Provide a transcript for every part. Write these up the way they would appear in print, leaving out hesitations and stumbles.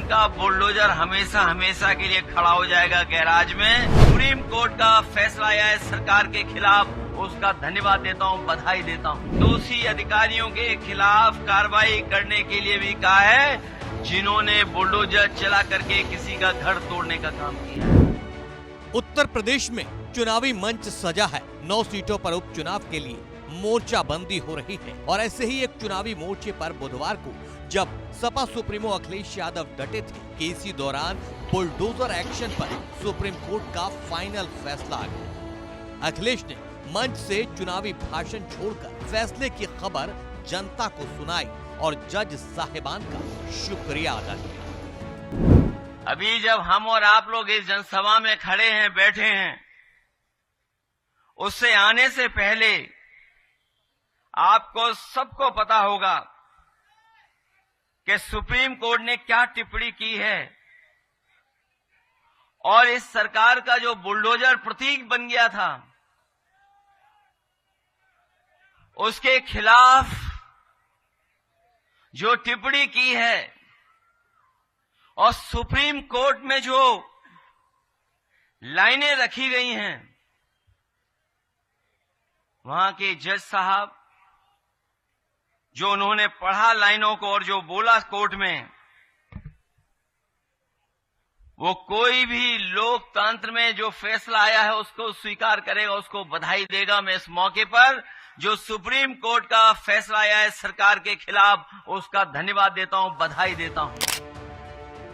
उनका बुलडोजर हमेशा हमेशा के लिए खड़ा हो जाएगा गैराज में। सुप्रीम कोर्ट का फैसला आया है सरकार के खिलाफ, उसका धन्यवाद देता हूं, बधाई देता हूं। दोषी अधिकारियों के खिलाफ कार्रवाई करने के लिए भी कहा है जिन्होंने बुलडोजर चला करके किसी का घर तोड़ने का काम किया है। उत्तर प्रदेश में चुनावी मंच सजा है। 9 सीटों पर उपचुनाव के लिए मोर्चाबंदी हो रही है और ऐसे ही एक चुनावी मोर्चे पर बुधवार को जब सपा सुप्रीमो अखिलेश यादव डटे थे कि इसी दौरान बुलडोजर एक्शन पर सुप्रीम कोर्ट का फाइनल फैसला आ गया। अखिलेश ने मंच से चुनावी भाषण छोड़कर फैसले की खबर जनता को सुनाई और जज साहिबान का शुक्रिया अदा किया। अभी जब हम और आप लोग इस जनसभा में खड़े हैं, बैठे हैं, उससे आने से पहले आपको सबको पता होगा कि सुप्रीम कोर्ट ने क्या टिप्पणी की है और इस सरकार का जो बुलडोजर प्रतीक बन गया था उसके खिलाफ जो टिप्पणी की है और सुप्रीम कोर्ट में जो लाइनें रखी गई हैं, वहां के जज साहब जो उन्होंने पढ़ा लाइनों को और जो बोला कोर्ट में, वो कोई भी लोकतंत्र में जो फैसला आया है उसको स्वीकार करेगा, उसको बधाई देगा। मैं इस मौके पर जो सुप्रीम कोर्ट का फैसला आया है सरकार के खिलाफ, उसका धन्यवाद देता हूं, बधाई देता हूं।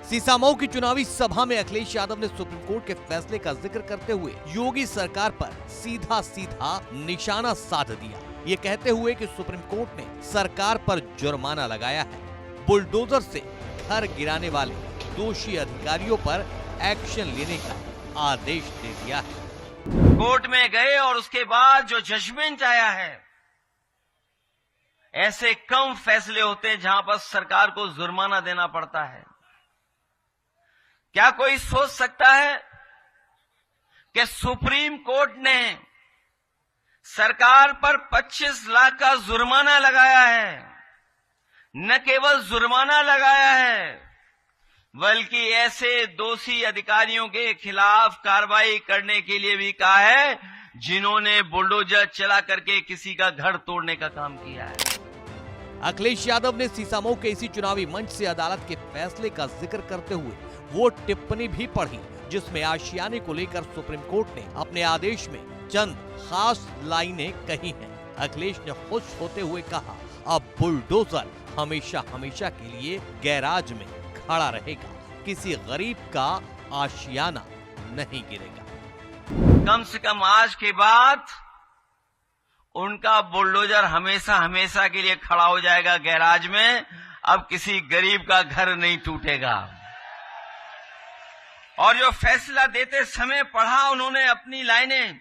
सीसामऊ की चुनावी सभा में अखिलेश यादव ने सुप्रीम कोर्ट के फैसले का जिक्र करते हुए योगी सरकार पर सीधा सीधा निशाना साध दिया, ये कहते हुए कि सुप्रीम कोर्ट ने सरकार पर जुर्माना लगाया है, बुलडोजर से घर गिराने वाले दोषी अधिकारियों पर एक्शन लेने का आदेश दे दिया है। कोर्ट में गए और उसके बाद जो जजमेंट आया है, ऐसे कम फैसले होते हैं जहां पर सरकार को जुर्माना देना पड़ता है। क्या कोई सोच सकता है कि सुप्रीम कोर्ट ने सरकार पर 25 लाख का जुर्माना लगाया है? न केवल जुर्माना लगाया है बल्कि ऐसे दोषी अधिकारियों के खिलाफ कार्रवाई करने के लिए भी कहा है जिन्होंने बुलडोजर चला करके किसी का घर तोड़ने का काम किया है। अखिलेश यादव ने सीसामऊ के इसी चुनावी मंच से अदालत के फैसले का जिक्र करते हुए वो टिप्पणी भी पढ़ी जिसमें आशियाने को लेकर सुप्रीम कोर्ट ने अपने आदेश में चंद खास लाइनें कही हैं। अखिलेश ने खुश होते हुए कहा, अब बुलडोजर हमेशा हमेशा के लिए गैराज में खड़ा रहेगा, किसी गरीब का आशियाना नहीं गिरेगा। कम से कम आज के बाद उनका बुलडोजर हमेशा हमेशा के लिए खड़ा हो जाएगा गैराज में, अब किसी गरीब का घर नहीं टूटेगा। और जो फैसला देते समय पढ़ा उन्होंने अपनी लाइनें,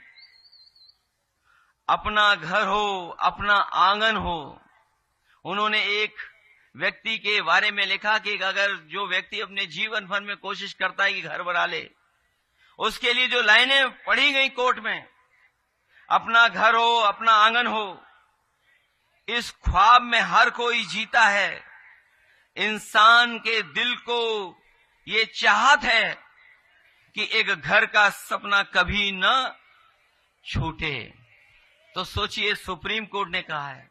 अपना घर हो, अपना आंगन हो। उन्होंने एक व्यक्ति के बारे में लिखा कि अगर जो व्यक्ति अपने जीवन भर में कोशिश करता है कि घर बना ले, उसके लिए जो लाइनें पढ़ी गई कोर्ट में, अपना घर हो, अपना आंगन हो, इस ख्वाब में हर कोई जीता है। इंसान के दिल को ये चाहत है कि एक घर का सपना कभी न छूटे। तो सोचिए, सुप्रीम कोर्ट ने कहा है,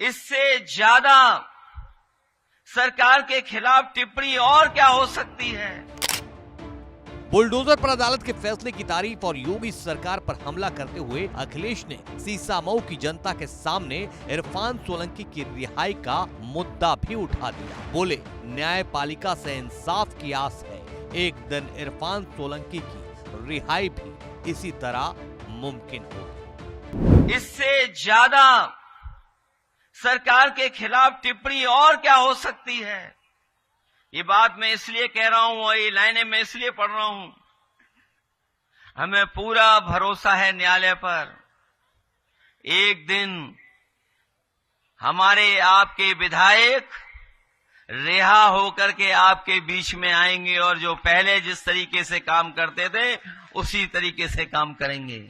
इससे ज्यादा सरकार के खिलाफ टिप्पणी और क्या हो सकती है। बुलडोजर पर अदालत के फैसले की तारीफ और योगी सरकार पर हमला करते हुए अखिलेश ने सीसामऊ की जनता के सामने इरफान सोलंकी की रिहाई का मुद्दा भी उठा दिया। बोले, न्यायपालिका से इंसाफ की आस है, एक दिन इरफान सोलंकी की रिहाई भी इसी तरह मुमकिन होगी। इससे ज्यादा सरकार के खिलाफ टिप्पणी और क्या हो सकती है। ये बात मैं इसलिए कह रहा हूं और ये लाइनें मैं इसलिए पढ़ रहा हूं, हमें पूरा भरोसा है न्यायालय पर। एक दिन हमारे आपके विधायक रिहा होकर के आपके बीच में आएंगे और जो पहले जिस तरीके से काम करते थे उसी तरीके से काम करेंगे।